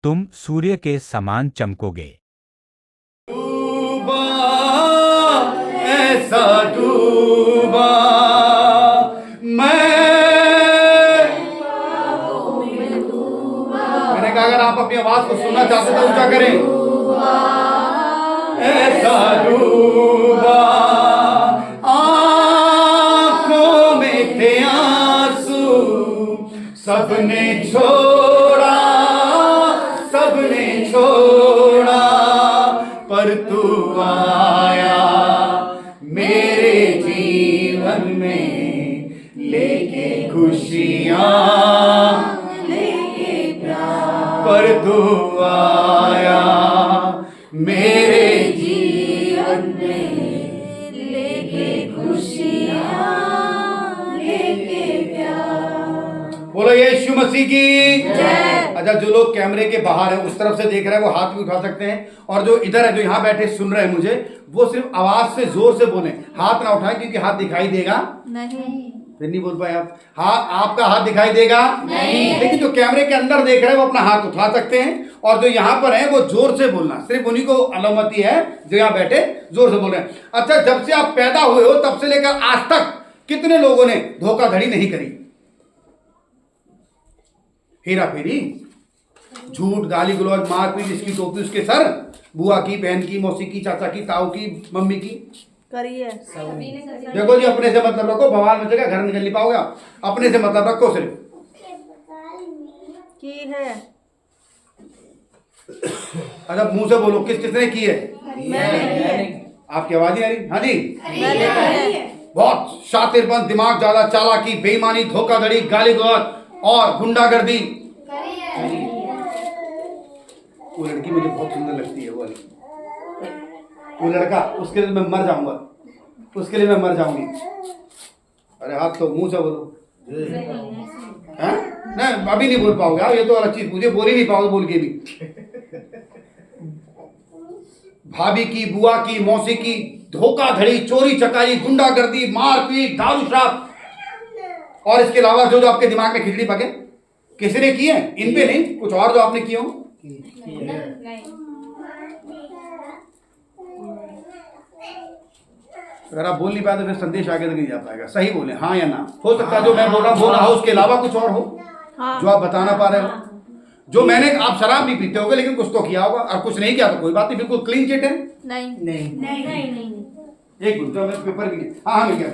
तुम सूर्य के समान चमकोगे। डूबा, ऐसा डूबा मैंने कहा अगर आप अपनी आवाज को सुनना चाहते तो ऊंचा करें। ऐसा डूबा, आंखों में थे आंसू, सबने छोड़ा, सबने छोड़ा, पर तू आया मेरे जीवन में, लेके खुशियां, लेके प्यार, पर तू आया मेरे जीवन में, लेके खुशियां, लेके प्यार। बोलो यीशु मसीह की जय। अच्छा, जो लोग कैमरे के बाहर है उस तरफ से देख रहे हैं वो हाथ भी उठा सकते हैं, और जो इधर है जो यहाँ बैठे सुन रहे हैं मुझे, वो सिर्फ आवाज से जोर से बोलें, हाथ ना उठाएं क्योंकि हाथ दिखाई देगा नहीं। फिर नहीं बोल पाए आप। हाँ, आपका हाथ दिखाई देगा नहीं, लेकिन जो कैमरे के अंदर देख रहे हैं वो अपना हाथ उठा सकते हैं, और जो यहाँ पर है वो जोर से बोलना, सिर्फ उन्हीं को अनुमति है जो यहाँ बैठे जोर से बोल रहे हैं। अच्छा, जब से आप पैदा हुए हो तब से लेकर आज तक कितने लोगों ने धोखाधड़ी नहीं करी? हेरा फेरी, झूठ, गाली गलौज, मारपीट, इसकी टोपी उसके सर, बुआ की, बहन की, मौसी की, चाचा की, ताऊ की, मम्मी की करिए। देखो जी, अपने से मतलब रखो, बवाल मचेगा, घर निकल नहीं पाओगे आप। अपने से मतलब रखो सिर्फ। की है। अच्छा, मुंह से बोलो, किस किसने की है? मैंने। आपकी आवाज नहीं आ रही? हाँ जी, मैंने। बहुत शातिरपन, दिमाग ज्यादा, चालाकी, बेईमानी, धोखाधड़ी, गाली गलौज और गुंडागर्दी। वो लड़की मुझे बहुत सुंदर लगती है, वो वाली, वो लड़का, उसके लिए मैं मर जाऊंगा, उसके लिए मैं मर जाऊंगी। अरे आप तो मुंह से बोलो। हैं? नहीं, अभी नहीं बोल पाओगे आप, ये तो अलग चीज, मुझे बोल ही नहीं पाओगे बोल के भी। भाभी की, बुआ की, मौसी की धोखाधड़ी, चोरी चकारी, गुंडागर्दी, मारपीट, दारू शराब, और इसके अलावा जो जो आपके दिमाग में खिचड़ी पके, किसी ने की है? इन पे नहीं, कुछ और जो आपने किए हो? अगर आप बोल नहीं पाए तो फिर संदेश आगे तक नहीं जा पाएगा। सही बोले, हाँ या ना। हो सकता है जो मैं बोल रहा हूँ उसके अलावा कुछ और हो जो आप बता ना पा रहे हो। जो मैंने, आप शराब भी पीते होगे लेकिन कुछ तो किया होगा, और कुछ नहीं किया तो कोई बात नहीं, बिल्कुल क्लीन चिट है। नहीं नहीं नहीं नहीं नहीं। एक मिनट, मेरे पेपर भी नहीं। हाँ हाँ, मिल गया।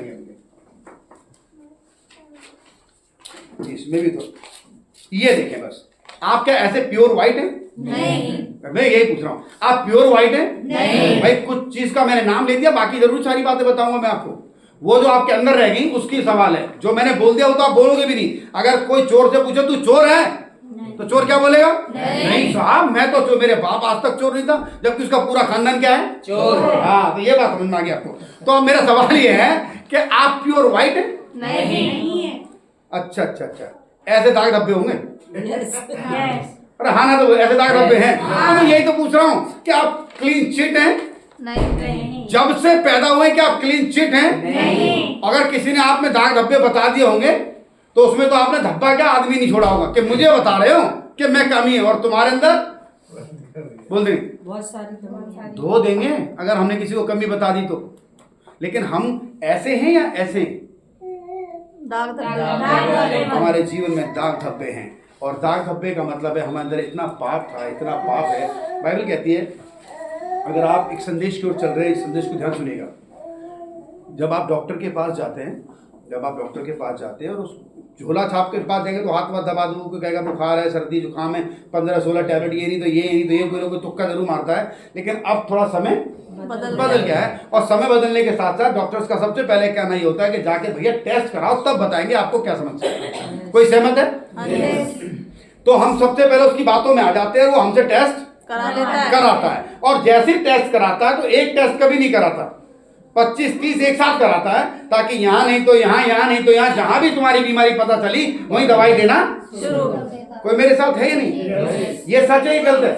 इसमें भी तो ये देखें, बस आप क्या ऐसे प्योर व्हाइट है? नहीं। मैं यही पूछ रहा हूँ, आप प्योर व्हाइट है? नहीं। भाई कुछ चीज का मैंने नाम ले दिया, बाकी जरूर सारी बातें बताऊंगा मैं आपको। वो जो आपके अंदर रह गई उसकी सवाल है, जो मैंने बोल दिया वो तो आप बोलोगे भी नहीं। अगर कोई चोर से पूछे तू चोर है तो चोर क्या बोलेगा? नहीं साहब, मैं तो चोर, मेरे बाप आज तक चोर नहीं था, जबकि उसका पूरा खानदान क्या है? चोर। हाँ, तो ये बात समझ में आ गई आपको। तो अब मेरा सवाल ये है कि आप प्योर व्हाइट है? नहीं है। अच्छा अच्छा अच्छा, ऐसे दाग धब्बे होंगे? अरे हाँ ना, तो ऐसे दाग धब्बे हैं। तो मैं यही तो पूछ रहा हूँ कि आप क्लीन चिट हैं? नहीं। जब से पैदा हुए क्या आप क्लीन चिट हैं? नहीं। अगर किसी ने आप में दाग धब्बे बता दिए होंगे तो उसमें तो आपने धब्बा क्या आदमी नहीं छोड़ा होगा कि मुझे बता रहे हो कि मैं कमी है और तुम्हारे अंदर बोल देंगे बहुत सारी धो देंगे अगर हमने किसी को कमी बता दी तो। लेकिन हम ऐसे हैं या ऐसे हैं? दाग धब्बे। हमारे जीवन में दाग धब्बे हैं, और दाग धब्बे का मतलब है हमारे अंदर इतना पाप था, इतना पाप है। बाइबल कहती है, अगर आप एक संदेश की ओर चल रहे हैं, इस संदेश को ध्यान सुनिएगा। जब आप डॉक्टर के पास जाते हैं, और उस झोला छाप के पास जाएंगे तो हाथ वाथ दबा दो, कोई कहेगा बुखार है, सर्दी जुकाम है, 15-16 टैबलेट, ये नहीं तो ये, कोई ना कोई तुक्का जरूर मारता है। लेकिन अब थोड़ा समय बदल गया है, और समय बदलने के साथ साथ डॉक्टर्स का सबसे पहले कहना ये होता है कि जाके भैया टेस्ट कराओ, तब बताएंगे आपको क्या समस्या है। कोई सहमत है? तो हम सबसे पहले उसकी बातों में आ जाते हैं, वो हमसे टेस्ट कराता है, और जैसे ही टेस्ट कराता है तो एक टेस्ट कभी नहीं कराता, 25-30 एक साथ कराता है, ताकि यहाँ नहीं तो यहाँ, यहाँ नहीं तो यहाँ, जहां भी तुम्हारी बीमारी पता चली वहीं दवाई देना शुरू। कोई मेरे साथ है या नहीं? ये सच है, ये गलत है?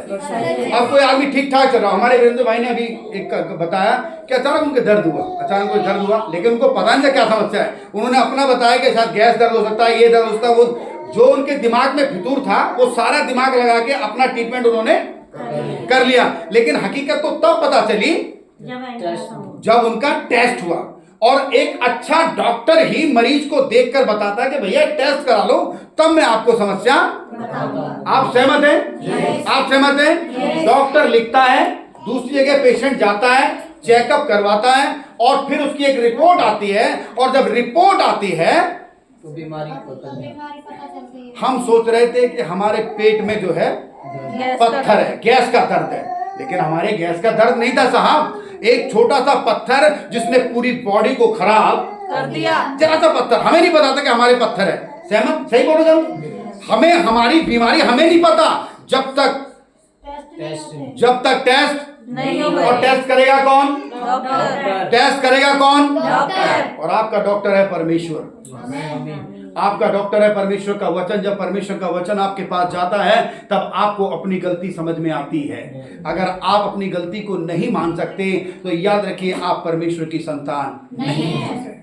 अब कोई आदमी ठीक ठाक चल रहा, हमारे वीरेंद्र भाई ने अभी एक बताया कि अचानक उनके दर्द हुआ, लेकिन उनको पता नहीं था क्या समस्या है। उन्होंने अपना बताया कि शायद गैस दर्द हो सकता है, ये दर्द हो सकता है, वो जो उनके दिमाग में फितूर था वो सारा दिमाग लगा के अपना ट्रीटमेंट उन्होंने कर लिया, लेकिन हकीकत तो तब पता चली जब उनका टेस्ट हुआ। और एक अच्छा डॉक्टर ही मरीज को देखकर बताता है कि भैया टेस्ट करा लो, तब मैं आपको समस्या। आप सहमत हैं? आप सहमत हैं? डॉक्टर लिखता है, दूसरी जगह पेशेंट जाता है, चेकअप करवाता है, और फिर उसकी एक रिपोर्ट आती है, और जब रिपोर्ट आती है तो बीमारी पता चलती है। हम सोच रहे थे कि हमारे पेट में जो है पत्थर है, गैस का दर्द है, लेकिन हमारे गैस का दर्द नहीं था साहब। एक छोटा सा पत्थर जिसने पूरी बॉडी को खराब कर दिया। जरा सा पत्थर, हमें नहीं पता था कि हमारे पत्थर है। सहमत? सही बोलो जब हमें हमारी बीमारी हमें नहीं पता जब तक टेस्ट नहीं और टेस्ट करेगा कौन? डॉक्टर। टेस्ट करेगा कौन? डॉक्टर। और आपका डॉक्टर है परमेश्वर। आपका डॉक्टर है परमेश्वर का वचन। जब परमेश्वर का वचन आपके पास जाता है तब आपको अपनी गलती समझ में आती है। अगर आप अपनी गलती को नहीं मान सकते तो याद रखिए आप परमेश्वर की संतान नहीं हो सकते।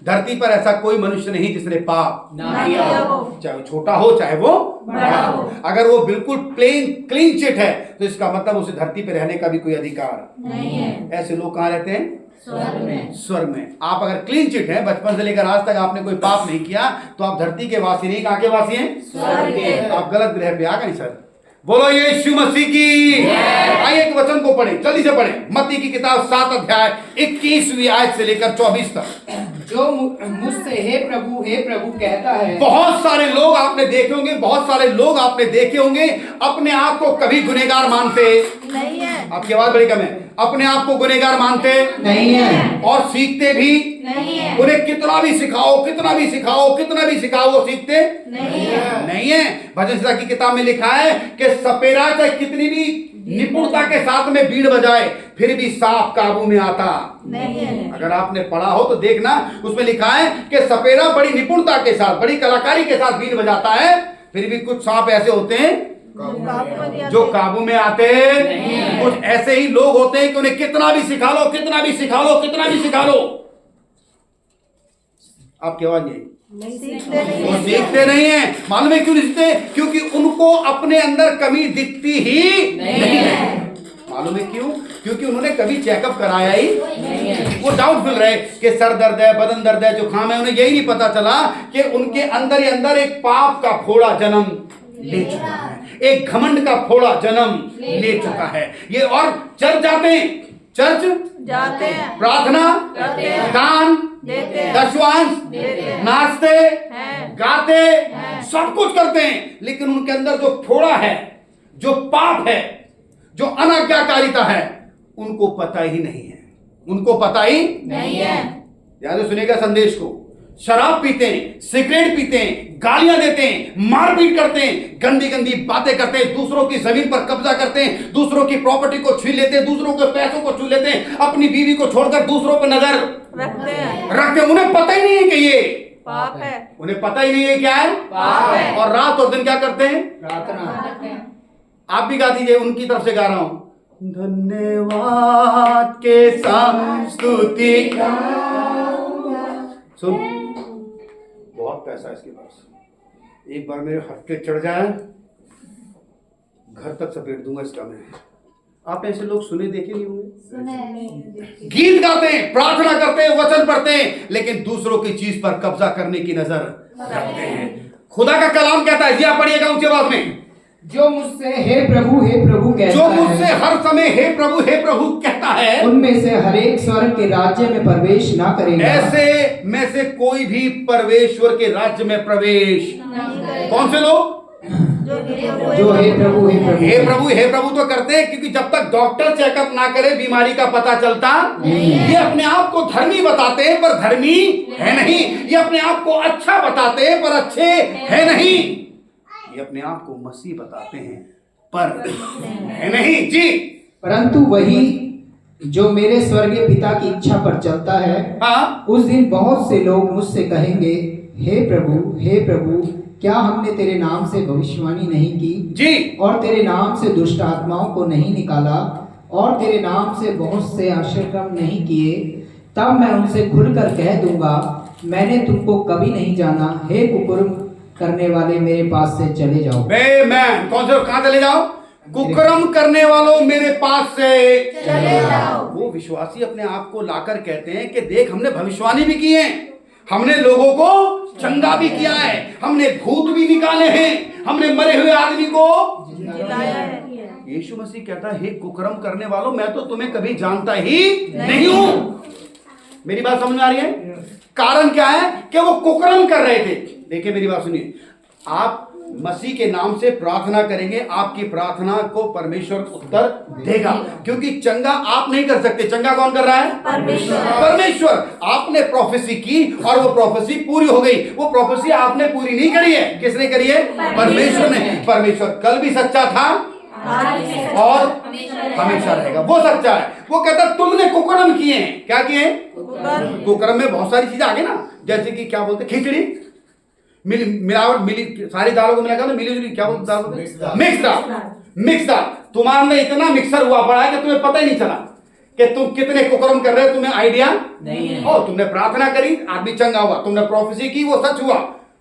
धरती पर ऐसा कोई मनुष्य नहीं जिसने पाप ना किया हो। चाहे वो छोटा हो चाहे वो बड़ा हो। अगर वो बिल्कुल क्लीन चिट है तो इसका मतलब उसे धरती पर रहने का भी कोई अधिकार नहीं है। ऐसे लोग कहाँ रहते हैं? स्वर्ग में। स्वर्ग में। आप अगर क्लीन चिट हैं, बचपन से लेकर आज तक आपने कोई पाप नहीं किया, तो आप धरती के वासी नहीं, कहाँ के वासी हैं? स्वर्ग के। आप गलत ग्रह पे आ गए सर। बोलो यीशु मसीह की। आइए एक वचन को पढ़े, जल्दी से पढ़े। मत्ती की किताब 7 अध्याय 21वीं आयत से लेकर 24 तक। जो मुझसे हे प्रभु कहता है। बहुत सारे लोग आपने देखे होंगे, बहुत सारे लोग आपने देखे होंगे अपने आप को कभी गुनहगार मानते नहीं है। आपकी आवाज बड़ी कम है। अपने आप को गुनहगार मानते नहीं है। और सीखते भी नहीं है। उन्हें कितना भी सिखाओ, कितना भी सिखाओ, कितना भी सिखाओ, वो सीखते नहीं है। नहीं है। भजन संहिता की किताब में लिखा है कि सपेरा चाहे कितनी भी निपुणता के साथ में बीड़ बजाए फिर भी सांप काबू में आता नहीं है। अगर आपने पढ़ा हो तो देखना, उसमें लिखा है कि सपेरा बड़ी निपुणता के साथ, बड़ी कलाकारी के साथ बीड़ बजाता है, फिर भी कुछ सांप ऐसे होते हैं जो काबू में आते हैं। कुछ ऐसे ही लोग होते हैं कि उन्हें कितना भी सिखा लो, कितना भी सिखा लो, कितना भी सिखा लो, आपकी आवाज नहीं, सीखते नहीं वो है। सीखते नहीं है। मालूम है क्यों नहीं सीखते? क्योंकि उनको अपने अंदर कमी दिखती ही नहीं है। मालूम है क्यों? क्योंकि उन्होंने कभी चेकअप कराया ही नहीं है। वो डाउटफुल रहे कि सर दर्द है, बदन दर्द है, जुकाम है, उन्हें यही नहीं पता चला कि उनके अंदर ही अंदर एक पाप का फोड़ा जन्म ले चुका है, एक घमंड का फोड़ा जन्म ले चुका है। ये और चर्च जाते हैं, चर्च जाते हैं, प्रार्थना करते हैं, दान देते हैं, दशवांश देते हैं, नाचते हैं, गाते हैं, सब कुछ करते हैं, लेकिन उनके अंदर जो फोड़ा है, जो पाप है, जो अनाज्ञाकारिता है, उनको पता ही नहीं है। उनको पता ही नहीं है। याद सुनेगा संदेश को। शराब पीते हैं, सिगरेट पीते हैं, गालियां देते हैं, मारपीट करते हैं, गंदी गंदी बातें करते हैं, दूसरों की जमीन पर कब्जा करते हैं, दूसरों की प्रॉपर्टी को छीन लेते हैं, दूसरों के पैसों को छू लेते हैं, अपनी बीवी को छोड़कर दूसरों पर नजर रखते हैं। रखते हैं। उन्हें पता ही नहीं है कि ये पाप है। उन्हें पता ही नहीं है क्या है पाप है। और रात और दिन क्या करते हैं? प्रार्थना। आप भी गा दीजिए, उनकी तरफ से गा रहा हूं। धन्यवाद के साथ स्तुति। सुन, बहुत पैसा है इसके पास, एक बार मेरे हफ्ते चढ़ जाए घर तक सपेट दूंगा इसका मैं। आप ऐसे लोग सुने देखे नहीं होंगे? गीत गाते हैं, प्रार्थना करते हैं, वचन पढ़ते हैं, लेकिन दूसरों की चीज पर कब्जा करने की नजर रखते हैं। खुदा का कलाम कहता है, जी आप पढ़िएगा ऊंची आवाज में, जो मुझसे हे प्रभु कहता जो है, मुझसे हर समय हे प्रभु कहता है, उनमें से हर एक स्वर्ग के राज्य में प्रवेश ना करेगा। ऐसे में से कोई भी परमेश्वर के राज्य में प्रवेश। कौन से लोग? जो हे प्रभु हे प्रभु तो करते हैं, क्योंकि जब तक डॉक्टर चेकअप ना करे बीमारी का पता चलता नहीं। ये अपने आप को धर्मी बताते हैं पर धर्मी है नहीं। ये अपने आप को अच्छा बताते हैं पर अच्छे है नहीं। ये अपने आप को मसीह बताते हैं पर है नहीं। जी, परंतु वही जो मेरे स्वर्गीय पिता की इच्छा पर चलता है, हाँ, उस दिन बहुत से लोग मुझसे कहेंगे, हे प्रभु क्या हमने तेरे नाम से भविष्यवाणी नहीं की जी, और तेरे नाम से दुष्ट आत्माओं को नहीं निकाला और तेरे नाम से बहुत से आश्चर्यक्रम नहीं किए? तब मैं उनसे खुलकर कह दूंगा, मैंने तुमको कभी नहीं जाना। हे कुकर्म, करने वाले मेरे पास से चले जाओ। आमेन। कौन से कहां चले जाओ? कुकर्म करने वालों मेरे पास से चले जाओ। वो विश्वासी अपने आप को लाकर कहते हैं कि देख हमने भविष्यवाणी भी की है, हमने लोगों को चंगा भी किया है, हमने भूत भी निकाले हैं, हमने मरे हुए आदमी को जिलाया है। यीशु मसीह कहता है हे कुकर्म करने वालों, मैं तो तुम्हें कभी जानता ही नहीं हूं। मेरी बात समझ में आ रही है? कारण क्या है कि वो कुकर्म कर रहे थे। देखिए मेरी बात सुनिए, आप मसीह के नाम से प्रार्थना करेंगे, आपकी प्रार्थना को परमेश्वर उत्तर देगा, क्योंकि चंगा आप नहीं कर सकते। चंगा कौन कर रहा है? परमेश्वर। आपने प्रोफेसी की और वो प्रोफेसी पूरी हो गई। वो प्रोफेसी आपने पूरी नहीं करी है। किसने करी है? परमेश्वर ने। परमेश्वर कल भी सच्चा था और हमेशा रहेगा, वो सच्चा है। वो कहता तुमने कुकर्म किए हैं। क्या किए हैं? कुकर्म में बहुत सारी चीजें आगे ना, जैसे कि क्या बोलते, खिचड़ी मिलावट मिली, सारी दालों को मिलाकर मिली जुली, क्या बोलते दाल? मिक्स दाल। तुम्हारे में इतना मिक्सर हुआ पड़ा है कि तुम्हें पता ही नहीं चला कि तुम कितने कुकर्म कर रहे हो, तुम्हें आइडिया नहीं है। और तुमने प्रार्थना करी, आदमी चंगा हुआ, तुमने प्रोफेसी की, वो सच हुआ।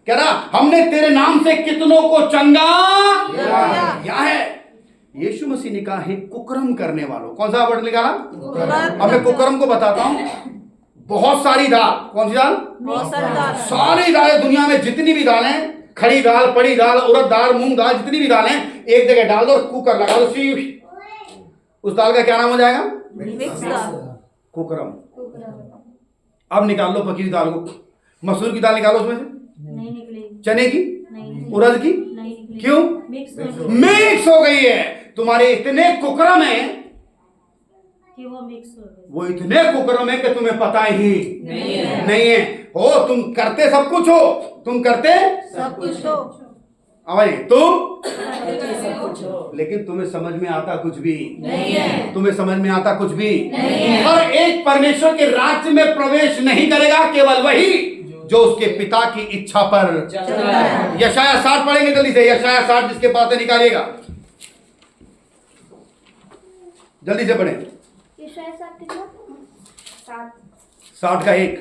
कह रहा हमने तेरे नाम से कितनों को चंगा किया है। यीशु मसीह ने कहा है कुकर्म करने वालों। कौन सा वर्ड निकाला? अब मैं कुकर्म को बताता हूं। बहुत सारी दाल। कौन सी दाल? बहुत सारी दाल। सारी दालें, दुनिया में जितनी भी दालें, खड़ी दाल, पड़ी दाल, उड़द दाल, मूंग दाल, जितनी भी दालें एक जगह डाल दो, कुकर लगा दो, उस दाल का क्या नाम हो जाएगा? मिक्स दाल। कुकर्म। अब निकाल लो पकी दाल को, मसूर की दाल निकालो उसमें से, नहीं निकलेगी। चने की, नहीं, उड़द की, नहीं निकलेगी। क्यों? मिक्स हो गई है। तुम्हारे इतने कुकर्म है कि वो मिक्स हो गई। वो इतने कुकर्म है कि तुम्हें पता ही नहीं है। हो तुम करते सब कुछ हो, तुम करते सब कुछ हो, आवाज तुम, लेकिन तुम्हें समझ में आता कुछ भी नहीं है। तुम्हें समझ में आता कुछ भी नहीं है। हर एक परमेश्वर के राज्य में प्रवेश नहीं करेगा केवल वही जो उसके पिता की इच्छा पर चलता है। यशाया 60 पढ़ेंगे जल्दी से। यशाया 60 जिसके पास है निकालिएगा, जल्दी से पढ़ें। 60 का 1।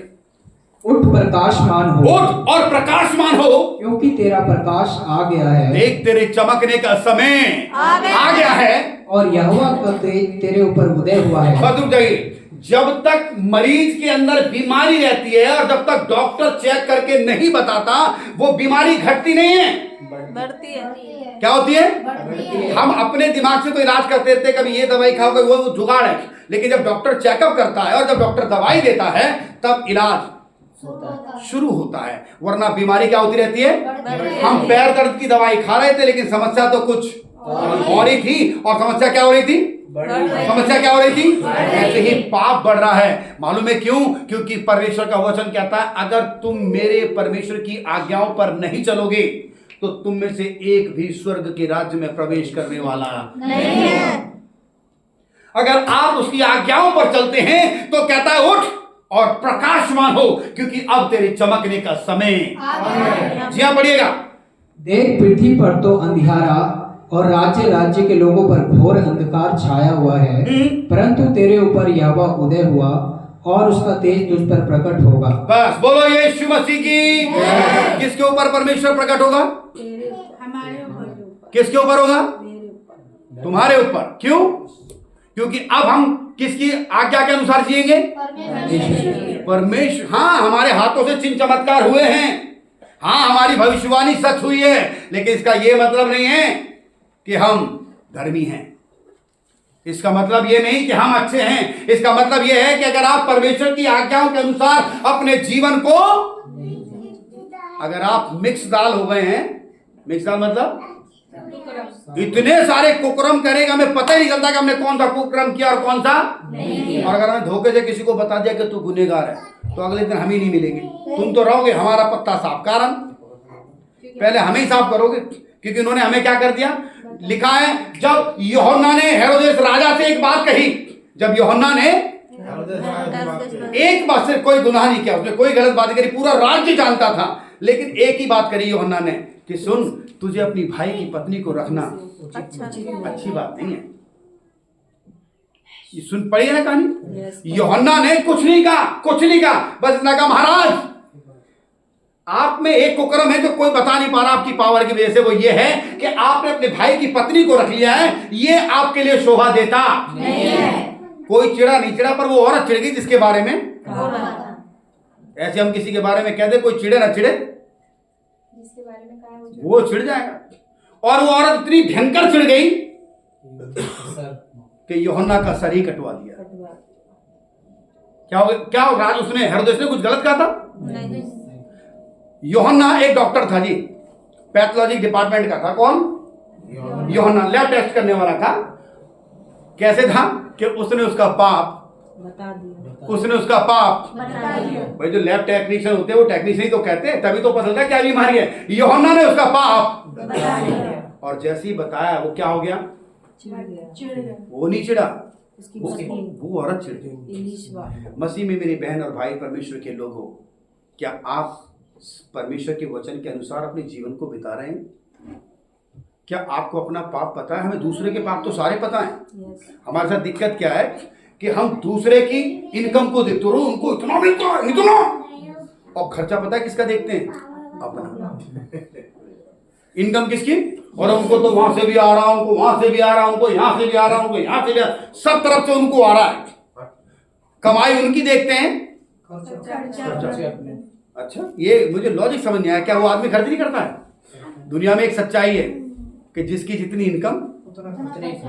उठ प्रकाशमान हो, उठ और प्रकाशमान हो, क्योंकि तेरा प्रकाश आ गया है देख तेरे चमकने का समय आ गया है और यहोवा का तेज तेरे ऊपर उदय हुआ है। बस रुक जाइए। जब तक मरीज के अंदर बीमारी रहती है और जब तक डॉक्टर चेक करके नहीं बताता, वो बीमारी घटती नहीं है, बढ़ती है। क्या होती है? हम अपने दिमाग से तो इलाज करते थे, कभी ये दवाई खाओ, कभी वो जुगाड़ है। लेकिन जब डॉक्टर चेकअप करता है और जब डॉक्टर दवाई देता है, तब इलाज शुरू होता है। वरना बीमारी क्या होती रहती है? हम पैर दर्द की दवाई खा रहे थे, लेकिन समस्या तो कुछ और ही थी। और समस्या क्या हो रही थी? समस्या क्या हो रही थी? ऐसे ही पाप बढ़ रहा है। मालूम है क्यों? क्योंकि परमेश्वर का वचन कहता है अगर तुम मेरे परमेश्वर की आज्ञाओं पर नहीं चलोगे तो तुम में से एक भी स्वर्ग के राज्य में प्रवेश करने वाला नहीं है। अगर आप उसकी आज्ञाओं पर चलते हैं तो कहता है उठ और प्रकाशमान हो, क्योंकि अब तेरे चमकने का समय। जी हाँ, पढ़िएगा। देख पृथ्वी पर तो अंधियारा और राज्य राज्य के लोगों पर घोर अंधकार छाया हुआ है, परंतु तेरे ऊपर यहोवा उदय हुआ और उसका तेज तुझ पर प्रकट होगा। बस बोलो यीशु मसीह की। किसके ऊपर परमेश्वर प्रकट होगा? हमारे ऊपर। किसके ऊपर होगा? तुम्हारे ऊपर। क्यों? क्योंकि अब हम किसकी आज्ञा के अनुसार जिएंगे? परमेश्वर। हाँ, हमारे हाथों से चिन्ह चमत्कार हुए हैं, हाँ हमारी भविष्यवाणी सच हुई है, लेकिन इसका यह मतलब नहीं है कि हम धर्मी हैं। इसका मतलब यह नहीं कि हम अच्छे हैं। इसका मतलब यह है कि अगर आप परमेश्वर की आज्ञाओं के अनुसार अपने जीवन को, अगर आप मिक्स दाल हो गए हैं, मिक्स दाल मतलब इतने सारे कुकर्म करेगा, हमें पता ही नहीं चलता कि हमने कौन सा कुकर्म किया और कौन सा नहीं। और अगर हमें धोखे से किसी को बता दिया कि तू गुनहगार है, तो अगले दिन हम ही नहीं मिलेंगे। तुम तो रहोगे हमारा पत्ता साफ। कारण पहले हमें ही साफ करोगे, क्योंकि उन्होंने हमें क्या कर दिया? लिखा है जब यूहन्ना ने हेरोदेस राजा से एक बात कही, जब यूहन्ना ने एक बात से कोई गुनाह नहीं किया, उसने कोई गलत बात करी, पूरा राज्य जानता था, लेकिन एक ही बात करी यूहन्ना ने कि सुन, तुझे अपनी भाई की पत्नी को रखना अच्छी बात नहीं है। ये सुन पड़ी है ना कहानी? यूहन्ना ने कुछ नहीं कहा, कुछ नहीं कहा, बस इतना कहा महाराज आप में एक कुकर्म है जो कोई बता नहीं पा रहा आपकी पावर की वजह से, वो ये है कि आपने अपने भाई की पत्नी को रख लिया है। ये आपके लिए शोभा देता नहीं है। कोई चिड़ा नहीं चिड़ा, पर वो औरत चिड़ गई जिसके बारे में हो रहा था। ऐसे हम किसी के बारे में कह दे कोई चिड़े ना चिड़े, जिसके बारे में कहा है वो चिढ़ जाएगा। और वो औरत इतनी भयंकर चिढ़ गई कि यूहन्ना का सर ही कटवा दिया। क्या हो गया? क्या हो? आज उसने हेरोदेस ने कुछ गलत कहा था? नहीं। यूहन्ना एक डॉक्टर था जी, पैथोलॉजी डिपार्टमेंट का था। कौन? यूहन्ना लैब टेस्ट करने वाला था। कैसे था कि उसने उसका पाप बता दिया। उसने उसका पाप बता दिया। भाई जो लैब टेक्नीशियन होते हैं वो टेक्नीशियन ही तो कहते हैं, तभी तो पता चलता है क्या बीमारी है। यूहन्ना ने उसका पाप बता दिया। और जैसे ही बताया वो क्या हो गया? चिढ़ गया। चिढ़ गया। वो नहीं चिढ़ा, उसकी वो पत्नी वो औरत चिढ़ गई। इलीशवा। मसीह में मेरी बहन और भाई परमेश्वर के लोगों, क्या आप परमेश्वर के वचन के अनुसार अपने जीवन को बिता रहे हैं? क्या आपको अपना पाप पता है? हमें दूसरे के पाप तो सारे पता है। यस। हमारे साथ दिक्कत क्या है कि हम दूसरे की इनकम को देखते रहो, उनको इतना मिलता है इतना, और खर्चा पता है किसका देखते हैं? अपना। इनकम किसकी? और उनको तो वहां से भी आ रहा, उनको वहां से भी आ रहा, उनको यहां से भी आ रहा, उनको यहां से भी आ रहा, सब तरफ से उनको आ रहा है। कमाई उनकी देखते हैं। अच्छा, ये मुझे लॉजिक समझ नहीं आया। क्या वो आदमी खर्च नहीं करता है? दुनिया में एक सच्चाई है कि जिसकी जितनी इनकम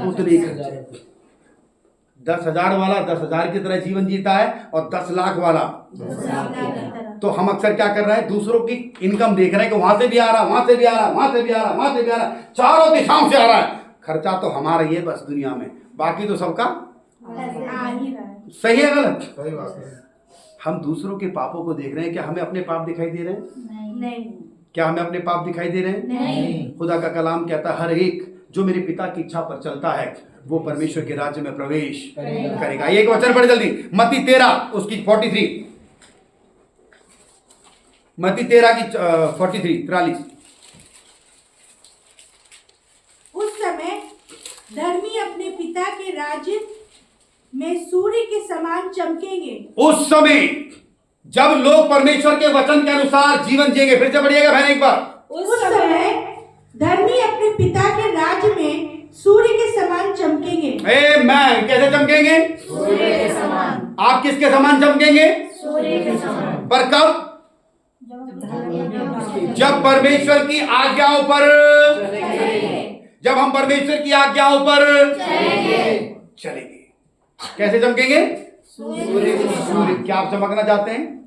उतनी खर्च। 10,000 वाला 10,000 की तरह जीवन जीता है और 10 लाख वाला। तो हम अक्सर क्या कर रहे हैं? दूसरों की इनकम देख रहे हैं कि वहां से भी आ रहा, वहां से भी आ रहा, वहां से भी आ रहा, वहां से भी आ रहा, चारों दिशाओं से आ रहा है। खर्चा तो हमारा ही है बस दुनिया में, बाकी तो सबका सही है गलत? सही बात है। हम दूसरों के पापों को देख रहे हैं, क्या हमें अपने पाप दिखाई दे रहे हैं? नहीं। क्या हमें अपने पाप दिखाई दे रहे हैं? नहीं। खुदा का कलाम कहता है हर एक जो मेरे पिता की इच्छा पर चलता है वो परमेश्वर के राज्य में प्रवेश करेगा। ये एक वचन पढ़ जल्दी, मत्ती 13 उसकी 43, मत्ती 13 की 43। उस समय धर्मी अपने पिता के राज्य में सूर्य के समान चमकेंगे। उस समय जब लोग परमेश्वर के वचन के अनुसार जीवन जिएंगे। फिर से पढ़िएगा बहन एक बार। उस समय धर्मी अपने पिता के राज्य में सूर्य के समान चमकेंगे। आमेन। कैसे चमकेंगे? सूर्य के समान। आप किसके समान चमकेंगे? सूर्य के समान। पर कब? जब परमेश्वर की आज्ञाओं पर जब हम परमेश्वर की आज्ञाओं पर चलेंगे। कैसे चमकेंगे? सूर्य। क्या आप चमकना चाहते हैं?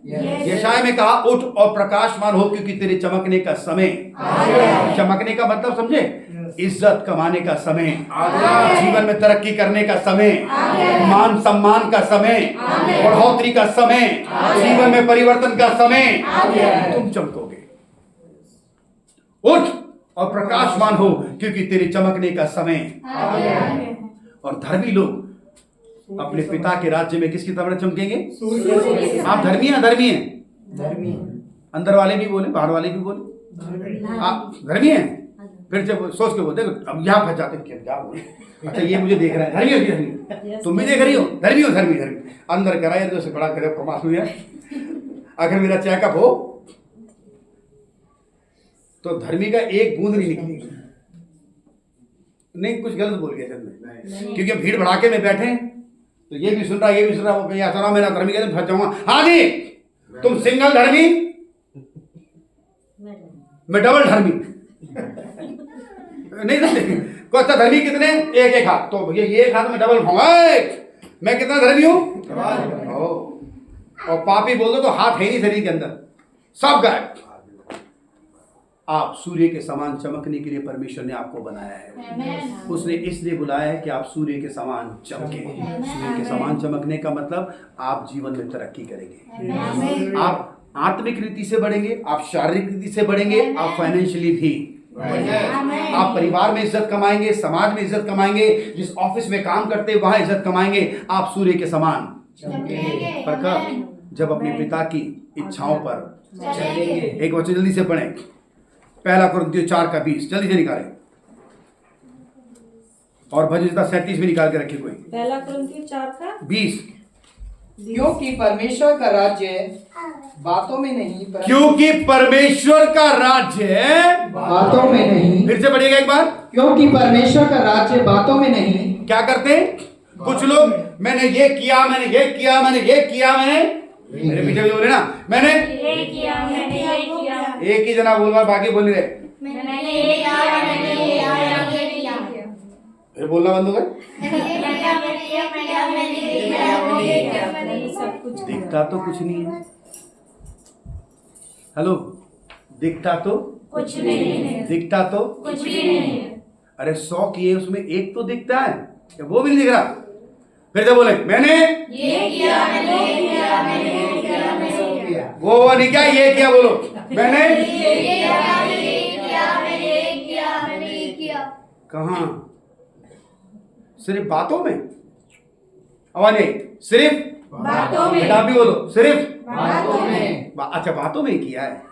यशायाह में कहा उठ और प्रकाशमान हो क्योंकि तेरे चमकने का समय। चमकने का मतलब समझे? इज्जत कमाने का समय, जीवन में तरक्की करने का समय, मान सम्मान का समय, बढ़ोतरी का समय, जीवन में परिवर्तन का समय। तुम चमकोगे। उठ और प्रकाशमान हो क्योंकि तेरे चमकने का समय। और धर्मी लोग अपने पिता के राज्य में किसकी तरह चमकेंगे? आप धर्मी हैं? धर्मी हैं? अंदर वाले भी बोले, बाहर वाले भी बोले। आप धर्मी हैं? फिर से सोच के बोलते अब यहाँ फंस जाते हैं क्या बोले। अच्छा ये मुझे देख रहा है, धर्मी हो? धर्मी तुम भी देख रही हो? धर्मी हो? धर्मी अंदर कराए तो बड़ा करे कमाल हुआ। अगर मेरा चेकअप हो तो धर्मी का एक बूंद नहीं निकलेगी। नहीं कुछ गलत बोल गया सर में, क्योंकि भीड़ भड़ाके में बैठे तो ये भी सुन रहा ये भी सुन रहा, वो कहीं सुना मेरा धर्मी कहते फंस जाऊंगा। हाँ जी तुम सिंगल धर्मी, मैं डबल धर्मी। नहीं को अच्छा धर्मी कितने? एक एक हाथ। तो ये एक हाथ में डबल होगा। मैं कितना धर्मी हूं? और पापी बोल दो तो हाथ है नहीं शरीर के अंदर, सब गायब। आप सूर्य के समान चमकने के लिए परमेश्वर ने आपको बनाया है। उसने इसलिए बुलाया है कि आप सूर्य के समान चमके। सूर्य के समान चमकने का मतलब आप जीवन में तरक्की करेंगे, आप आत्मिक रीति से बढ़ेंगे, आप शारीरिक रीति से बढ़ेंगे, आप फाइनेंशियली भी, आप परिवार में इज्जत कमाएंगे, समाज में इज्जत कमाएंगे, जिस ऑफिस में काम करते वहां इज्जत कमाएंगे। आप सूर्य के समान पर कब? जब अपने पिता की इच्छाओं पर चलेंगे। एक वचन जल्दी से पढ़ें, पहला कुरिन्थियों 4:20 जल्दी से निकालें। और भजन 37 भी निकाल के रखे कोई। पहला कुरिन्थियों 4:20। क्योंकि परमेश्वर का राज्य बातों में नहीं परंतु क्योंकि परमेश्वर का राज्य, बातों में नहीं, फिर से पढ़िएगा एक बार, क्योंकि परमेश्वर का राज्य बातों में नहीं। क्या करते हैं कुछ लोग, मैंने ये किया, मैंने ये किया, मैंने ये किया, मैंने, मेरे पीछे भी बोले ना, मैंने ये किया, मैंने ये किया, एक ही जना बोल रहा, बाकी बोल नहीं रहे, मैंने ये किया, मैंने ये किया, मैंने ये किया, फिर बोलना बंद हो गए। सब कुछ दिखता तो कुछ नहीं है, हेलो, दिखता तो कुछ नहीं है, दिखता तो, कुछ भी नहीं है। अरे 100 किए उसमें एक तो दिखता है, क्या वो भी नहीं दिख रहा? फिर से बोले, मैंने ये किया, मैंने ये किया, मैंने ये किया, मैंने ये किया, वो नहीं क्या, ये किया, बोलो मैंने ये किया, मैंने ये किया, मैंने ये किया, मैंने ये किया। कहाँ? सिर्फ बातों में? आवाज नहीं, सिर्फ बातों में, बेटा आप भी बोलो, सिर्फ बातों में अच्छा बातों में किया है,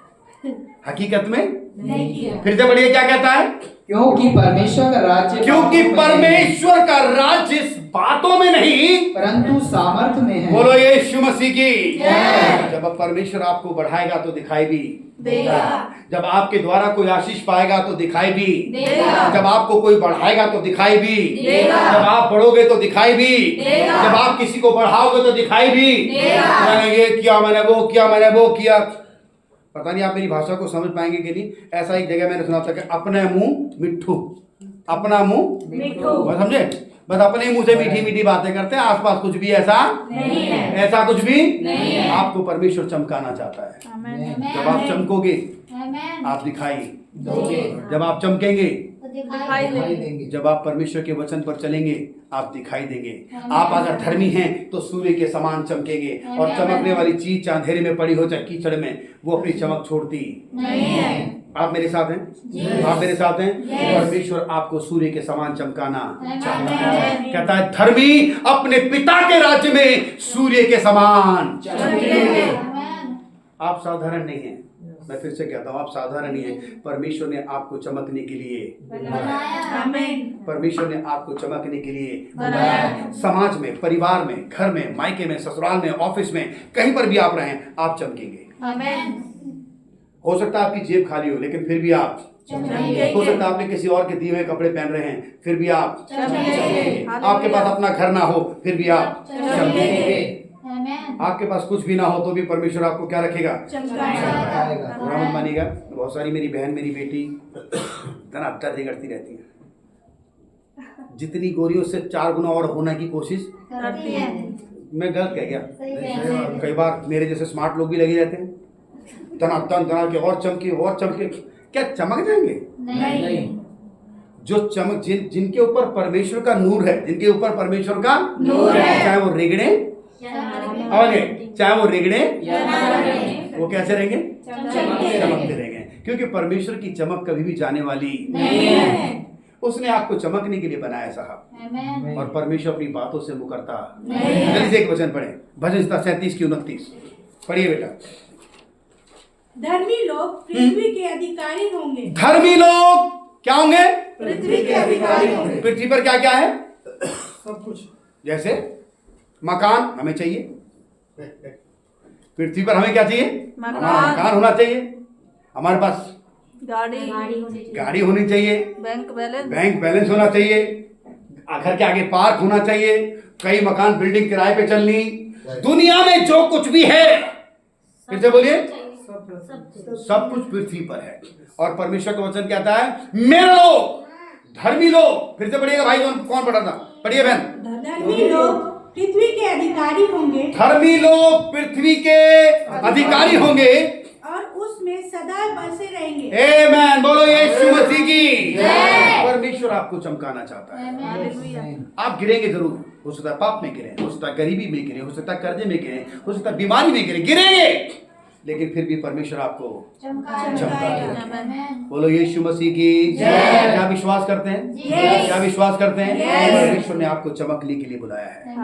हकीकत में नहीं किया। फिर से बढ़िए, क्या कहता है? क्योंकि परमेश्वर का राज्य क्योंकि बातों में परमेश्वर का राज्य इस बातों में नहीं, नहीं, परंतु सामर्थ्य में है। बोलो यीशु मसीह की जय। जब अब परमेश्वर आपको बढ़ाएगा तो दिखाई भी देगा, जब आपके द्वारा कोई आशीष पाएगा तो दिखाई भी देगा, जब आपको कोई बढ़ाएगा तो दिखाई भी देगा, जब आप बढ़ोगे तो दिखाई भी देगा, जब आप किसी को बढ़ाओगे तो दिखाई भी देगा। मैंने ये किया, मैंने वो किया, मैंने वो किया। पता नहीं आप मेरी भाषा को समझ पाएंगे कि नहीं। ऐसा एक जगह मैंने सुना था कि अपने मुंह मिट्ठू, अपना मुंह मिट्ठू, बस समझे, बस अपने ही मुंह से मीठी मीठी बातें करते हैं, आसपास कुछ भी ऐसा नहीं है, ऐसा कुछ भी नहीं है। आपको परमेश्वर चमकाना चाहता है। जब आप चमकोगे आप दिखाई दोगे, जब आप चमकेंगे, दिखाई देंगे। जब आप परमेश्वर के वचन पर चलेंगे आप दिखाई देंगे। आप अगर धर्मी हैं तो सूर्य के समान चमकेंगे, और चमकने वाली चीज चाहे अंधेरे में पड़ी हो चाहे कीचड़ में, वो अपनी चमक छोड़ती नहीं है। आप मेरे साथ हैं? आप मेरे साथ हैं? परमेश्वर आपको सूर्य के समान चमकाना चाहता है। कहता है धर्मी अपने पिता के राज्य में सूर्य के समान। आप साधारण नहीं हैं, मैं फिर से कहता हूँ आप साधारण नहीं हैं। परमेश्वर ने आपको चमकने के लिए, आमीन। परमेश्वर ने आपको चमकने के लिए बनाया। समाज में, परिवार में, घर में, मायके में, ससुराल में, ऑफिस में, कहीं पर भी आप रहें आप चमकेंगे। आमीन। हो सकता है आपकी जेब खाली हो लेकिन फिर भी आप चमकेंगे। हो सकता है आपने किसी और के दिए हुए कपड़े पहन रहे हैं फिर भी आप चमकेंगे। चमकेंगे। आपके पास अपना घर ना हो फिर भी आप चमकेंगे। चमकेंगे। आपके पास कुछ भी ना हो तो भी परमेश्वर आपको क्या रखेगा? चमकाएगा। बुरा मत मानिएगा, बहुत सारी मेरी बहन मेरी बेटी धनाधन करती रहती है, जितनी गोरियों से 4 गुना और होने की कोशिश करती है। मैं गलत कह गया? कई बार मेरे जैसे स्मार्ट लोग भी लगे रहते हैं, धनाधन धना के और चमके, क्या चमक जाएंगे? नहीं। जो चमक जिनके ऊपर परमेश्वर का नूर है, जिनके ऊपर परमेश्वर का नूर है, चाहे वो रिगड़े चाहे वो रिगड़े वो कैसे रहेंगे? चमकते रहेंगे, क्योंकि परमेश्वर की चमक कभी भी जाने वाली नहीं है। उसने आपको चमकने के लिए बनाया साहब, और परमेश्वर अपनी बातों से मुकरता नहीं। जल्दी से एक वचन पढ़े, भजन 37 की 29 पढ़िए बेटा। धर्मी लोग पृथ्वी के अधिकारी होंगे। धर्मी लोग क्या होंगे? पृथ्वी के अधिकारी होंगे। पृथ्वी पर क्या क्या है? सब कुछ। जैसे मकान हमें चाहिए, पृथ्वी पर हमें क्या चाहिए? हमारा मकान होना चाहिए, हमारे पास गाड़ी होनी चाहिए, बैंक बैलेंस होना चाहिए, घर के आगे पार्क होना चाहिए, कई मकान बिल्डिंग किराए पे चलनी, दुनिया में जो कुछ भी है, फिर से बोलिए, सब कुछ पृथ्वी पर है। और परमेश्वर का वचन कहता है मेरे लोग, धर्मी लोग, फिर से पढ़िएगा भाई, कौन पढ़ा था? पढ़िए बहन। धर्मी लोग पृथ्वी के अधिकारी होंगे। धर्मी लोग पृथ्वी के अधिकारी होंगे और उसमें सदा बसे रहेंगे। आमीन। बोलो यीशु मसीह की जय। परमेश्वर आपको चमकाना चाहता है। आप गिरेंगे जरूर, हो सकता है पाप में गिरे, हो सकता है गरीबी में गिरे, हो सकता है कर्जे में गिरे, हो सकता है बीमारी में गिरेंगे, लेकिन फिर भी परमेश्वर आपको चमकाएगा। बोलो यीशु मसीह की जय। क्या विश्वास करते हैं? क्या विश्वास करते हैं? परमेश्वर ने आपको चमकने के लिए बुलाया है,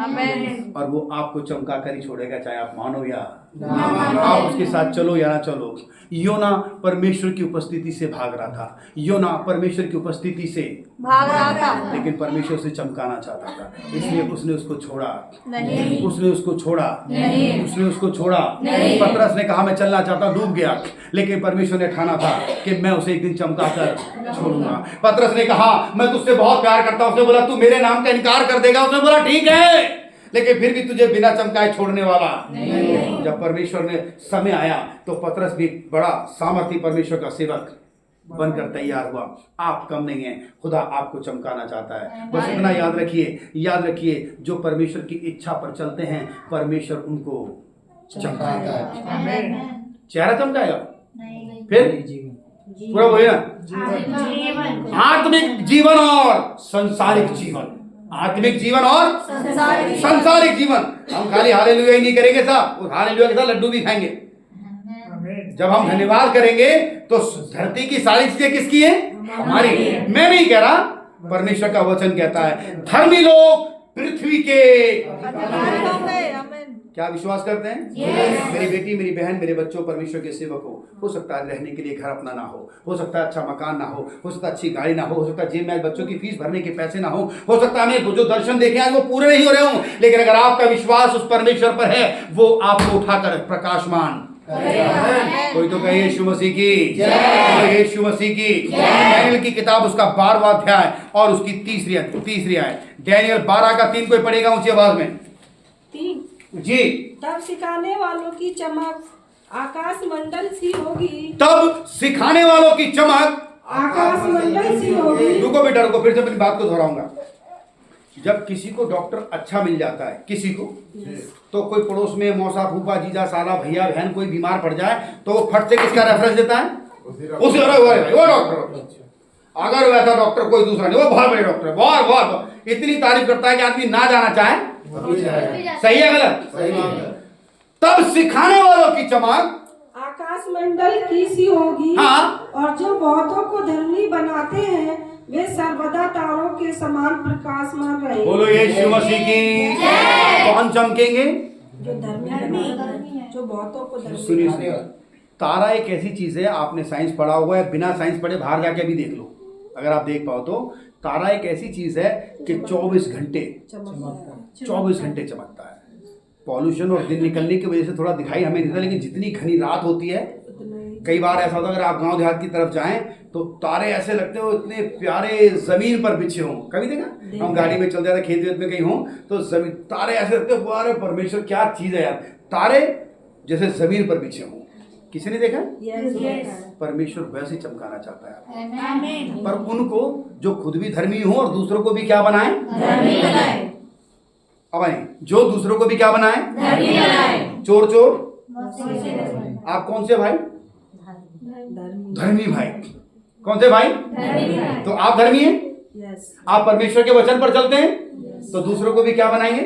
और वो आपको चमका कर ही छोड़ेगा, चाहे आप मानो या आप उसके साथ चलो या ना चलो। योना परमेश्वर की उपस्थिति से भाग रहा था, योना परमेश्वर की उपस्थिति से भाग रहा था, लेकिन परमेश्वर से चमकाना चाहता था, इसलिए उसने उसको छोड़ा नहीं, उसने उसको छोड़ा नहीं, उसने उसको छोड़ा नहीं। पतरस ने कहा मैं चलना चाहता, डूब गया, लेकिन परमेश्वर ने ठाना था कि मैं उसे एक दिन चमका कर छोड़ूंगा। पतरस ने कहा मैं तुझसे बहुत प्यार करता हूं, उसने बोला तू मेरे नाम का इनकार कर देगा, उसने बोला ठीक है, लेकिन फिर भी तुझे बिना चमकाए छोड़ने वाला नहीं। जब परमेश्वर ने समय आया तो पतरस भी बड़ा सामर्थी परमेश्वर का सेवक बनकर तैयार हुआ। आप कम नहीं है, खुदा आपको चमकाना चाहता है। बस इतना याद रखिए जो परमेश्वर की इच्छा पर चलते हैं परमेश्वर उनको चमकाता है। चेहरा चमकाएगा, फिर पूरा बोलिए ना, आत्मिक जीवन और संसारिक जीवन, आत्मिक जीवन और संसारिक जीवन। हम खाली हालेलुया ही नहीं करेंगे साहब, उस हालेलुया के साथ लड्डू भी खाएंगे। जब हम धन्यवाद करेंगे तो धरती की सारी चीजें किसकी है? हमारी। मैं नहीं कह रहा, परमेश्वर का वचन कहता है धर्मी लोग पृथ्वी के क्या विश्वास करते हैं? मेरी बेटी, मेरी बहन, मेरे बच्चों परमेश्वर के सेवक हो सकता है रहने के लिए घर अपना ना हो सकता है अच्छा मकान ना हो सकता है अच्छी गाड़ी ना हो सकता है जेब में बच्चों की फीस भरने के पैसे ना हो सकता है हमें जो दर्शन देखे आज वो पूरे नहीं हो रहे हों, लेकिन अगर आपका विश्वास उस परमेश्वर पर है वो आपको उठाकर प्रकाशमान। कोई तो कहे यीशु मसीह की जय, यीशु मसीह की। डैनियल की किताब उसका 12वां अध्याय और उसकी तीसरी आयत, डैनियल 12 का 3 कोई पढ़ेगा ऊंची आवाज में? 3 जी। तब सिखाने वालों की चमक आकाश मंडल सी होगी, तब सिखाने वालों की चमक आकाश मंडल सी होगी। रुको बेटा रुको, फिर से अपनी बात को दोहराऊंगा। जब किसी को डॉक्टर अच्छा मिल जाता है, किसी को तो कोई पड़ोस में मौसा फूफा जीजा साला भैया बहन कोई बीमार पड़ जाए तो वो फट से किसका रेफरेंस देता है? उसे वो डॉक्टर। अगर वैसा डॉक्टर कोई दूसरा नहीं, वो बहुत बड़े डॉक्टर है, बहुत इतनी तारीफ करता है कि आदमी ना जाना चाहे। सही है गलत? तब सिखाने वालों की चमक आकाश मंडल की सी होगी। हाँ। और जो बहुतों को धर्मी बनाते हैं वे सर्वदा तारों के समान प्रकाशमान रहेंगे। बोलो यीशु मसीह की। कौन चमकेंगे? जो धर्मी, जो बहुतों को धर्मी। सुनिए, तारा एक ऐसी चीज है, आपने साइंस पढ़ा हुआ है, बिना साइंस पढ़े बाहर जाके अभी देख लो, अगर आप देख पाओ तो। तारा एक ऐसी चीज है कि 24 घंटे चमकता है। पॉल्यूशन और दिन निकलने की वजह से थोड़ा दिखाई हमें नहीं देता, लेकिन जितनी घनी रात होती है, कई बार ऐसा होता है अगर आप गांव देहात की तरफ जाएं तो तारे ऐसे लगते हो इतने प्यारे जमीन पर बिछे हों। कभी देखा? हम गाड़ी में चल जाते खेत वेत में कहीं हों तो जमीन तारे ऐसे लगते हो, अरे परमेश्वर क्या चीज है यार, तारे जैसे जमीन पर बिछे हों। किसी ने देखा? परमेश्वर वैसे चमकाना चाहता है, पर उनको जो खुद भी धर्मी हो और दूसरों को भी क्या बनाए? अब जो दूसरों को भी क्या बनाए? चोर। आप कौन से भाई? धर्मी भाई। कौन से भाई? तो आप धर्मी हैं, आप परमेश्वर के वचन पर चलते हैं, तो दूसरों को भी क्या बनाएंगे?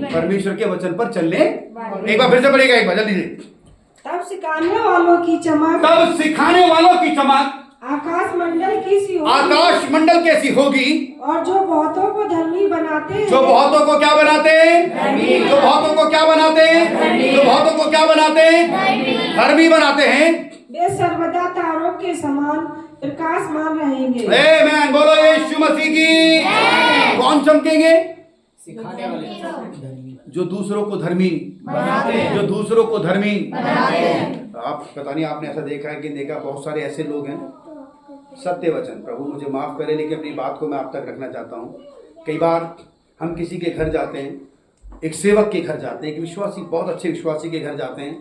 परमेश्वर के वचन पर चलने। एक बार फिर से पढ़ेगा, एक बार जल्दी से। तब सिखाने वालों की चमक, तब सिखाने वालों की चमक आकाश मंडल की सी होगी। आकाश मंडल कैसी होगी? और जो बहुतों को धर्मी बनाते हैं, जो बहुतों को क्या बनाते हैं? जो बहुतों को क्या बनाते हैं? जो बहुतों को क्या बनाते हैं? धर्मी बनाते हैं। वे सर्वदा तारों के समान प्रकाशमान रहेंगे। आमीन। बोलो यीशु मसीह की। कौन चमकेंगे? सिखाने वाले जो दूसरों को धर्मी बनाते हैं, जो दूसरों को धर्मी बनाते हैं। आप पता नहीं आपने ऐसा देखा है कि देखा, बहुत सारे ऐसे लोग हैं, सत्य वचन, प्रभु मुझे माफ करे लेकिन अपनी बात को मैं आप तक रखना चाहता हूँ। कई बार हम किसी के घर जाते हैं, एक सेवक के घर जाते हैं, एक विश्वासी, बहुत अच्छे विश्वासी के घर जाते हैं,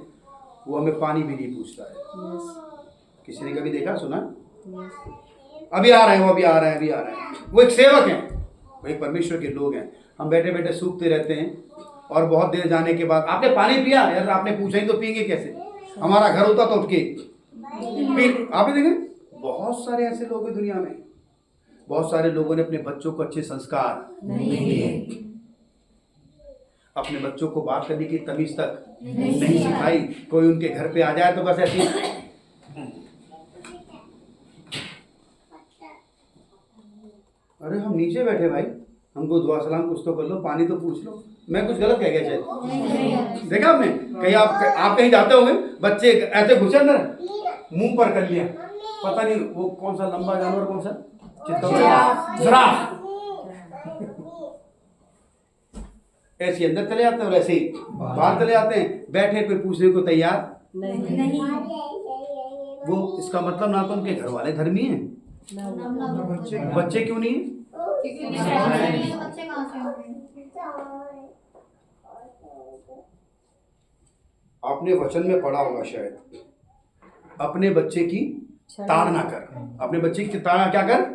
वो हमें पानी भी नहीं पूछता है। किसी ने कभी देखा सुना? अभी आ रहे हैं, वो अभी आ रहे हैं, वो एक सेवक हैं, वो एक परमेश्वर के लोग हैं। हम बैठे बैठे सूखते रहते हैं और बहुत देर जाने के बाद आपने पानी पिया? यार आपने पूछा ही तो पिएंगे कैसे? हमारा घर होता तो उठ के आप ही देखें, बहुत सारे ऐसे लोग हैं दुनिया में। बहुत सारे लोगों ने अपने बच्चों को अच्छे संस्कार नहीं दिए, अपने बच्चों को बात करने की तमीज तक नहीं सिखाई। कोई उनके घर पे आ जाए तो बस ऐसी, अरे हम नीचे बैठे भाई, हमको दुआ सलाम कुछ तो कर लो, पानी तो पूछ लो। मैं कुछ गलत कह गया शायद? देखा आपने? कहीं आप कहीं जाते होंगे, बच्चे ऐसे घुसे अंदर, मुंह पर कर लिया, पता नहीं वो कौन सा लंबा जानवर, कौन सा जिराफ, ऐसे अंदर चले जाते हैं और ऐसे ही बाहर चले जाते हैं। बैठे कोई पूछने को तैयार नहीं। वो इसका मतलब ना तो उनके घर वाले धर्मी हैं, बच्चे क्यों नहीं है? बच्चे कहाँ से होंगे? आपने वचन में पढ़ा होगा शायद, अपने बच्चे की ताड़ना कर, अपने बच्चे की ताड़ना क्या कर,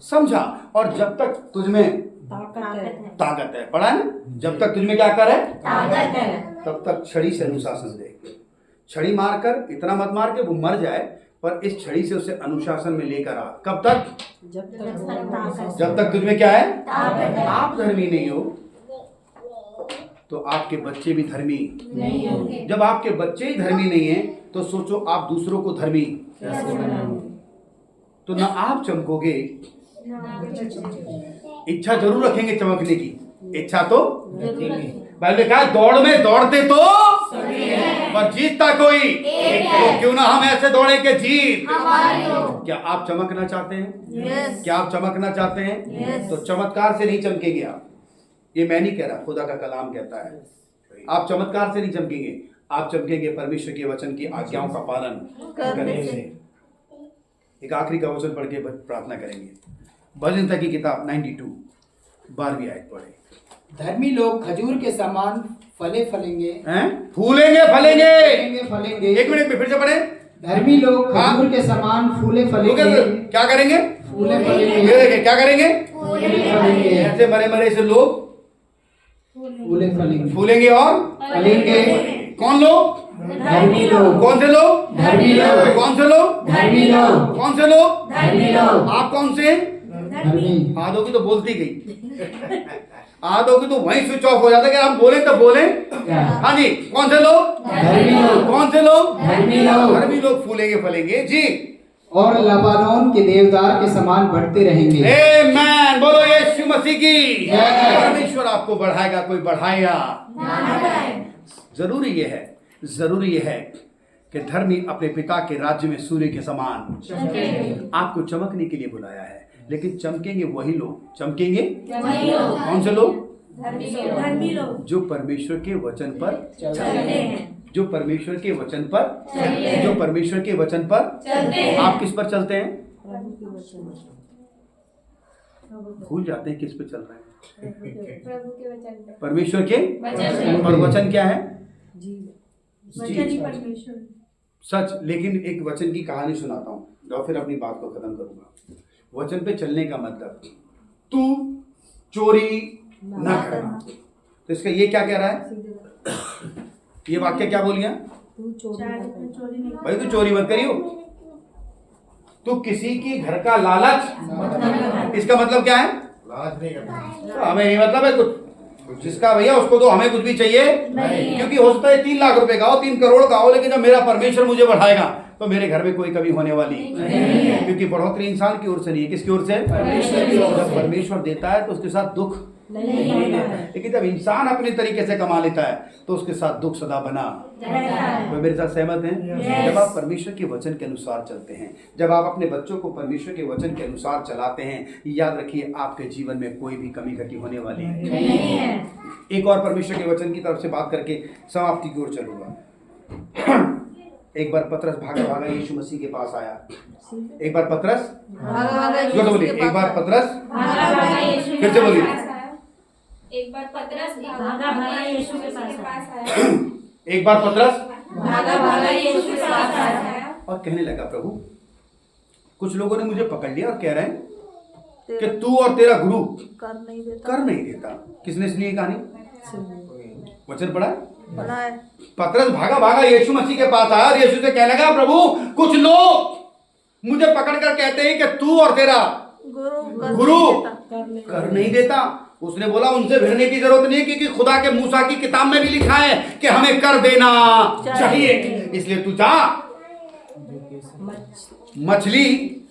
समझा। और जब तक तुझमें ताकत है, पढ़ा है ना, जब तक तुझमें क्या कर है, तब तक छड़ी से अनुशासन दे। छड़ी मारकर, इतना मत मार के वो मर जाए, पर इस छड़ी से उसे अनुशासन में लेकर आ। कब तक? जब तक तुझमें क्या है, आप धर्मी नहीं हो तो आपके बच्चे भी धर्मी नहीं होंगे। जब आपके बच्चे ही धर्मी नहीं हैं तो सोचो आप दूसरों को धर्मी तो ना आप चमकोगे। इच्छा जरूर रखेंगे चमकने की, इच्छा तो पहले कहा दौड़ में दौड़ते तो पर जीतता कोई, तो क्यों ना हम ऐसे दौड़े के जीत। क्या आप चमकना चाहते हैं? क्या आप चमकना चाहते हैं? तो चमत्कार से नहीं चमकेंगे आप, ये मैं नहीं कह रहा, खुदा का कलाम कहता है। आप चमत्कार से नहीं चमकेंगे, आप चमकेंगे परमेश्वर के वचन की आज्ञाओं का पालन करने से। एक आखिरी का वचन पढ़ के प्रार्थना करेंगे। भजन संहिता की किताब 92 12वीं आयत पढ़े। धर्मी लोग खजूर के समान फले फलेंगे, फूलेंगे फलेंगे। फलेंगे। एक मिनट में फिर से पढ़े। धर्मी लोग खजूर के समान फूले फलेंगे। क्या करेंगे? फूले फलेंगे। क्या करेंगे? फूले फलेंगे। ऐसे मरे मरे से लोग फूले फलेंगे। फूलेंगे और फलेंगे। कौन लोग? धर्मी लोग। कौन से लोग? धर्मी लोग। कौन से लोग? धर्मी लोग। कौन से लोग? धर्मी लोग। आप कौन से? धर्मी। आधों की तो बोलती गई, आधों की तो वहीं स्विच ऑफ हो जाता है कि हम बोले तब बोले। हाँ जी, कौन से लोग? धर्मी लोग। कौन से लोग? धर्मी लोग। धर्मी लोग फूलेंगे फलेंगे जी, और लबानोन के देवदार के समान बढ़ते रहेंगे। आमीन। बोलो यीशु मसीह की जय। परमेश्वर आपको बढ़ाएगा, कोई बढ़ाएगा। जरूरी ये है कि धर्मी अपने पिता के राज्य में सूर्य के समान। आपको चमकने के लिए बुलाया है, लेकिन चमकेंगे वही लोग, चमकेंगे कौन से लोग? धर्मी लोग जो परमेश्वर के वचन पर चलते हैं, जो परमेश्वर के वचन पर जो परमेश्वर के वचन पर आप किस पर चलते हैं? भूल जाते हैं किस पे चल रहे हैं। प्रभु के वचन पे। परमेश्वर के और वचन क्या है? वचन ही परमेश्वर। सच। लेकिन एक वचन की कहानी सुनाता हूँ और फिर अपनी बात को खत्म करूंगा। वचन पे चलने का मतलब, तू चोरी ना करना, तो इसका ये क्या कह रहा है? ये वाक्य क्या बोल गया भाई? तू चोरी मत करियो, तू किसी के घर का लालच, इसका मतलब क्या है? लालच नहीं करना। तो हमें ये मतलब है कुछ जिसका भैया उसको तो हमें कुछ भी चाहिए नहीं। क्योंकि हो सकता है 3 लाख रुपए का हो, 3 करोड़ का हो, लेकिन जब मेरा परमेश्वर मुझे बढ़ाएगा तो मेरे घर में कोई कमी होने वाली नहीं। क्योंकि बढ़ोतरी इंसान की ओर से नहीं है, किसकी ओर से? जब परमेश्वर देता है तो उसके साथ दुख नहीं देता है, लेकिन जब इंसान अपने तरीके से कमा लेता है तो उसके साथ दुख सदा बना। तो मेरे साथ सहमत हैं? जब आप परमेश्वर के वचन के अनुसार चलते हैं, जब आप अपने बच्चों को परमेश्वर के वचन के अनुसार चलाते हैं, याद रखिए आपके जीवन में कोई भी कमी घटी होने वाली नहीं है। एक और परमेश्वर के वचन की तरफ से बात करके समाप्ति की ओर चलूंगा। एक बार पतरस भागा भागा यीशु मसीह के पास आया। एक बार पतरस, जो तो बोलिए, एक बार पतरस, फिर से बोलिए, एक बार पतरस भागा भागा यीशु के पास आया। एक बार पतरस भागा भागा यीशु के पास आया और कहने लगा, प्रभु कुछ लोगों ने मुझे पकड़ लिया और कह रहे हैं कि तू और तेरा गुरु कर नहीं देता। किसने सुनी कहानी? वचन पढ़ा है? पतरस भागा भागा यीशु मसीह के पास आया और यीशु से कहने लगा, प्रभु कुछ लोग मुझे पकड़ कर कहते हैं कि तू और तेरा गुरु कर नहीं देता। उसने बोला उनसे भिड़ने की जरूरत नहीं, क्योंकि खुदा के मूसा की किताब में भी लिखा है कि हमें कर देना चाहिए। इसलिए तू जा, मछली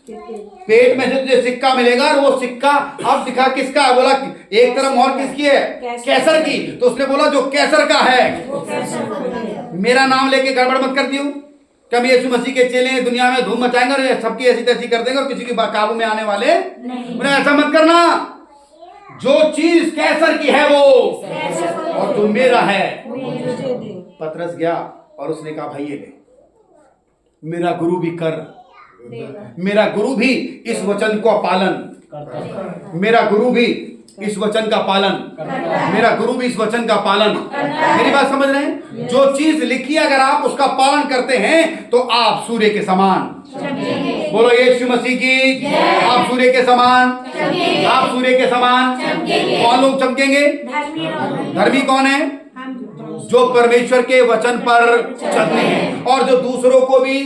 पेट में से तुझे सिक्का मिलेगा, और वो सिक्का अब दिखा किसका है? बोला एक तरफ मोहर किसकी है? कैसर की। तो उसने बोला जो कैसर का है। मेरा नाम लेके गड़बड़ मत कर दियो। कब यीशु मसीह के चेले दुनिया में धूम मचाएंगे और सबकी ऐसी तैसी कर देंगे और किसी के काबू में आने वाले नहीं। ऐसा मत करना। जो चीज कैसर की है वो और जो मेरा है। पतरस गया और उसने कहा भाई ये ले, मेरा गुरु भी कर, मेरा गुरु भी इस वचन को पालन, मेरा गुरु भी इस वचन का पालन, मेरा गुरु भी इस वचन का पालन। मेरी बात समझ रहे हैं? जो चीज लिखी है अगर आप उसका पालन करते हैं तो आप सूर्य के समान। बोलो यीशु मसीह की। आप सूर्य के समान, आप सूर्य के समान। कौन लोग चमकेंगे? धर्मी कौन है? जो परमेश्वर के वचन पर चलते हैं और जो दूसरों को भी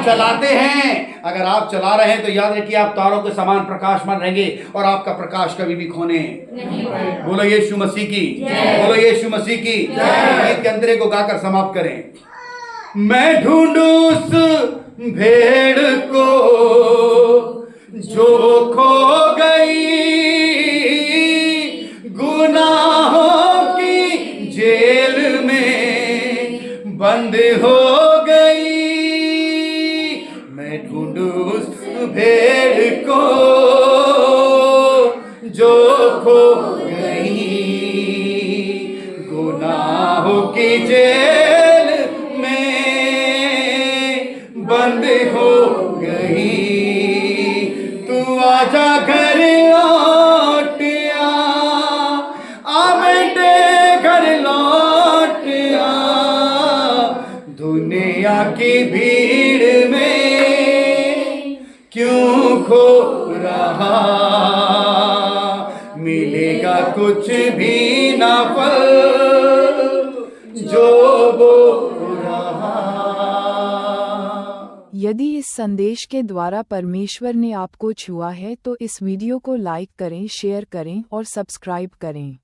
चलाते हैं। अगर आप चला रहे हैं तो याद रखिए आप तारों के समान प्रकाशमान रहेंगे और आपका प्रकाश कभी भी खोने। बोलो यीशु मसीह की। बोलो यीशु मसीह की। गीत के अंतरे को गाकर समाप्त करें। मैं ढूंढूं उस भेड़ को जो खो गई, गुनाहों की जेल में बंद हो गई। मैं ढूंढूं उस भेड़ को जो खो गई, गुनाहों की जेल में बंद हो गई। तू आजा घर लौट आ बेटे घर लौट आ। दुनिया की भीड़ में क्यों खो रहा, मिलेगा कुछ भी ना फल जो बो रहा। यदि इस संदेश के द्वारा परमेश्वर ने आपको छुआ है तो इस वीडियो को लाइक करें, शेयर करें और सब्सक्राइब करें।